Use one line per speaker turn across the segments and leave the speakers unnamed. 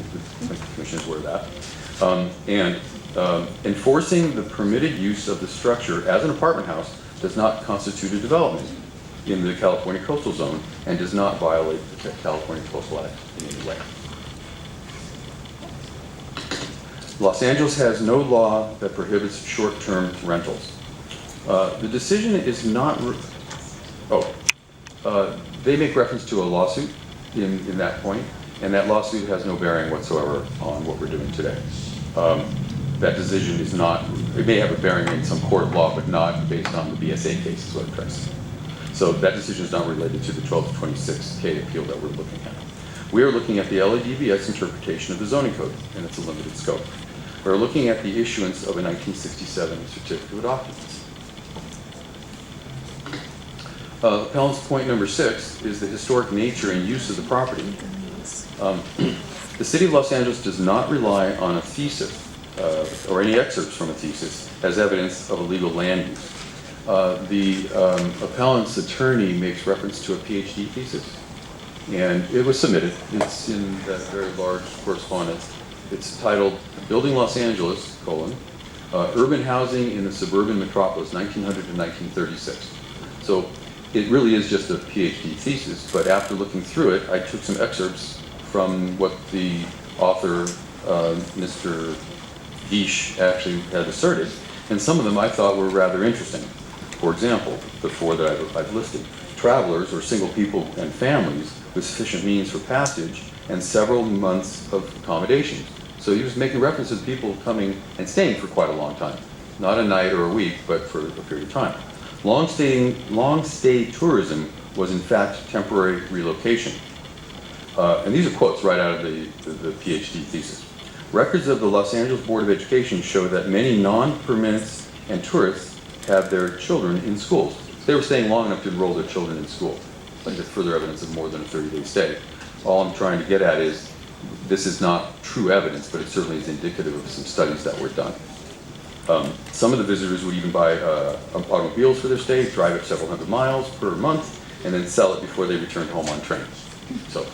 the Commission is aware of that. Enforcing the permitted use of the structure as an apartment house does not constitute a development in the California Coastal Zone and does not violate the California Coastal Act in any way. Los Angeles has no law that prohibits short-term rentals. The decision is not, they make reference to a lawsuit in that point, and that lawsuit has no bearing whatsoever on what we're doing today. That decision is not, it may have a bearing in some court of law, but not based on the BSA case is what I'm trying to say. So that decision is not related to the 1226K appeal that we're looking at. We are looking at the LADVS interpretation of the zoning code, and it's a limited scope. We're looking at the issuance of a 1967 certificate of occupancy. Appellant's point number 6 is the historic nature and use of the property. The City of Los Angeles does not rely on a thesis or any excerpts from a thesis as evidence of illegal land use. The appellant's attorney makes reference to a PhD thesis, and it was submitted. It's in that very large correspondence. It's titled Building Los Angeles, Urban Housing in the Suburban Metropolis, 1900 to 1936. So it really is just a PhD thesis, but after looking through it, I took some excerpts from what the author, Mr. Gish, actually had asserted, and some of them I thought were rather interesting. For example, the 4 that I've listed: travelers or single people and families with sufficient means for passage and several months of accommodations. So he was making reference to people coming and staying for quite a long time, not a night or a week, but for a period of time. Long stay tourism was in fact temporary relocation. And these are quotes right out of the PhD thesis. Records of the Los Angeles Board of Education show that many non-permanents and tourists have their children in schools. They were staying long enough to enroll their children in school. Like there's further evidence of more than a 30-day stay. All I'm trying to get at is this is not true evidence, but it certainly is indicative of some studies that were done. Some of the visitors would even buy automobiles for their stay, drive it several hundred miles per month, and then sell it before they returned home on trains. So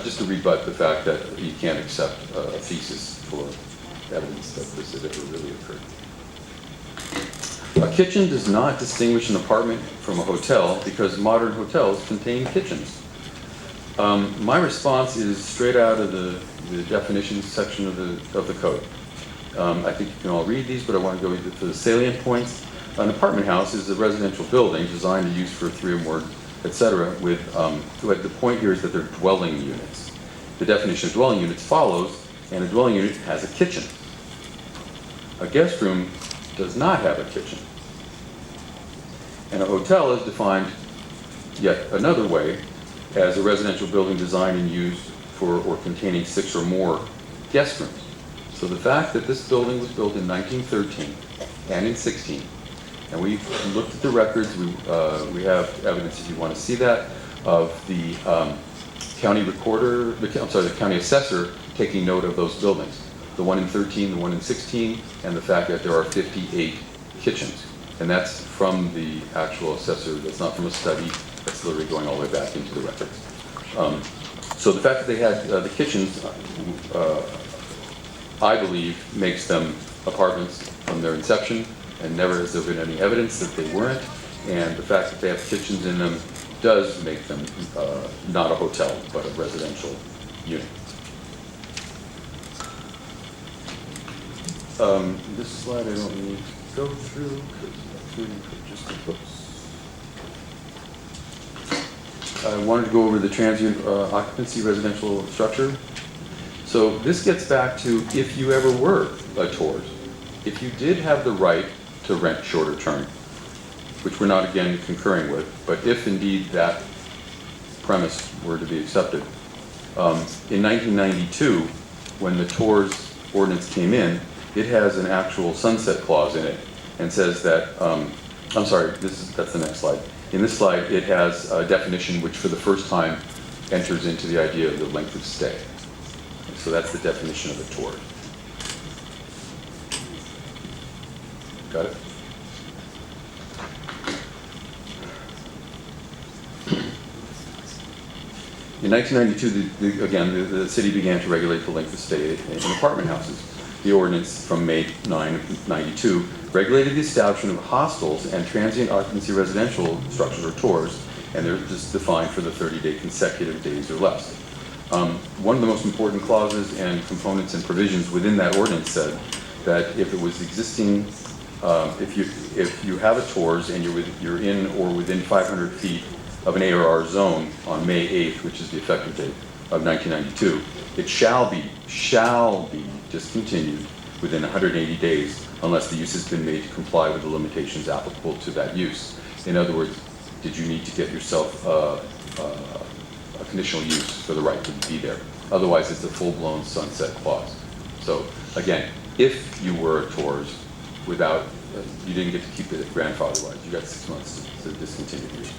just to rebut the fact that you can't accept a thesis for evidence that this had ever really occurred. A kitchen does not distinguish an apartment from a hotel because modern hotels contain kitchens. My response is straight out of the definitions section of the code. I think you can all read these, but I want to go to the salient points. An apartment house is a residential building designed to use for 3 or more, etc. With the point here is that they're dwelling units. The definition of dwelling units follows, and a dwelling unit has a kitchen. A guest room does not have a kitchen. And a hotel is defined yet another way as a residential building designed and used for or containing 6 or more guest rooms. So the fact that this building was built in 1913 and in 16, and we've looked at the records, we have evidence, if you want to see that, of the county recorder, the county assessor taking note of those buildings. The one in 13, the one in 16, and the fact that there are 58 kitchens. And that's from the actual assessor, that's not from a study, that's literally going all the way back into the records. So the fact that they had the kitchens, I believe, makes them apartments from their inception, and never has there been any evidence that they weren't. And the fact that they have kitchens in them does make them not a hotel, but a residential unit. This slide I don't need to go through because that's reading for just the books. I wanted to go over the transient occupancy residential structure. So this gets back to if you ever were a tourist, if you did have the right to rent shorter term, which we're not again concurring with, but if indeed that premise were to be accepted. In 1992, when the tours ordinance came in, it has an actual sunset clause in it and says that, I'm sorry, that's the next slide. In this slide, it has a definition which for the first time enters into the idea of the length of stay. So that's the definition of a tour. Got it? In 1992, again, the city began to regulate the length of stay in apartment houses. The ordinance from May 9, 92 regulated the establishment of hostels and transient occupancy residential structures or TORs, and they're just defined for the 30-day consecutive days or less. One of the most important clauses and components and provisions within that ordinance said that if it was existing, if you have a TORs and you're in or within 500 feet of an ARR zone on May 8th, which is the effective date of 1992, it shall be discontinued within 180 days unless the use has been made to comply with the limitations applicable to that use. In other words, did you need to get yourself a conditional use for the right to be there? Otherwise, it's a full-blown sunset clause. So again, if you were a TORs without, you didn't get to keep it grandfather-wise, you got 6 months to discontinue use.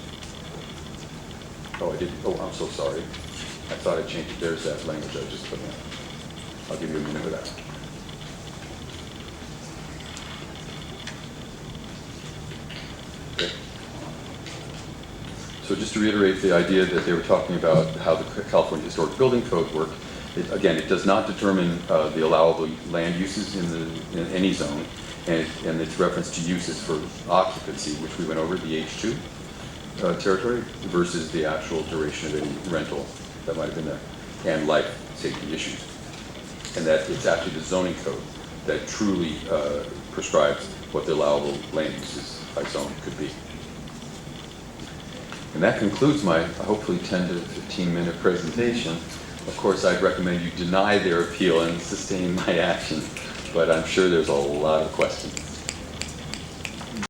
Oh, I did. Oh, I'm so sorry. I thought I changed it. There's that language I just put in. I'll give you a minute for that. Okay. So just to reiterate the idea that they were talking about how the California Historic Building Code worked, again, it does not determine the allowable land uses in any zone, and its reference to uses for occupancy, which we went over, the H2 territory, versus the actual duration of any rental that might have been there, and life safety issues. And that it's actually the zoning code that truly prescribes what the allowable land uses by zone could be. And that concludes my hopefully 10 to 15 minute presentation. Of course, I'd recommend you deny their appeal and sustain my action, but I'm sure there's a lot of questions.